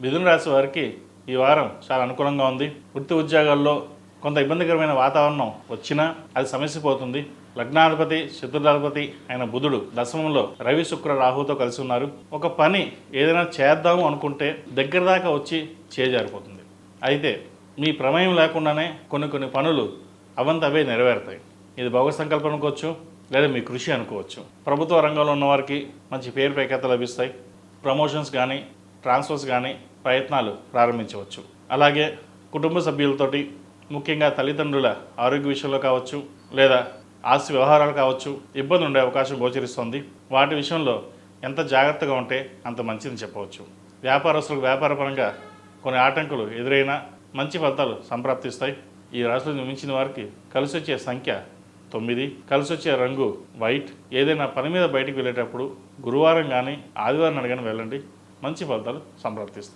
మిథున రాశి వారికి ఈ వారం చాలా అనుకూలంగా ఉంది. వృత్తి ఉద్యోగాల్లో కొంత ఇబ్బందికరమైన వాతావరణం వచ్చినా అది సమస్య పోతుంది. లగ్నాధిపతి చతుర్థాధిపతి అయిన బుధుడు దశమంలో రవి శుక్ర రాహుతో కలిసి ఉన్నారు. ఒక పని ఏదైనా చేద్దాము అనుకుంటే దగ్గర దాకా వచ్చి చేజారిపోతుంది. అయితే మీ ప్రమేయం లేకుండానే కొన్ని పనులు అవంతవే నెరవేరుతాయి. ఇది భౌగ సంకల్పం అనుకోవచ్చు, లేదా మీ కృషి అనుకోవచ్చు. ప్రభుత్వ రంగంలో ఉన్నవారికి మంచి పేరు ప్రఖ్యాత లభిస్తాయి. ప్రమోషన్స్ కానీ ట్రాన్స్ఫర్స్ కానీ ప్రయత్నాలు ప్రారంభించవచ్చు. అలాగే కుటుంబ సభ్యులతోటి ముఖ్యంగా తల్లిదండ్రుల ఆరోగ్య విషయంలో కావచ్చు, లేదా ఆస్తి వ్యవహారాలు కావచ్చు ఇబ్బంది ఉండే అవకాశం గోచరిస్తుంది. వాటి విషయంలో ఎంత జాగ్రత్తగా ఉంటే అంత మంచిదని చెప్పవచ్చు. వ్యాపారస్తులకు వ్యాపారపరంగా కొన్ని ఆటంకులు ఎదురైనా మంచి ఫలితాలు సంప్రాప్తిస్తాయి. ఈ రాశిలో జన్మించిన వారికి కలిసి వచ్చే సంఖ్య 9, కలిసి వచ్చే రంగు వైట్. ఏదైనా పని మీద బయటికి వెళ్ళేటప్పుడు గురువారం కానీ ఆదివారం కానీ వెళ్ళండి, మంచి ఫలితాలు సంప్రాప్తిస్తాయి.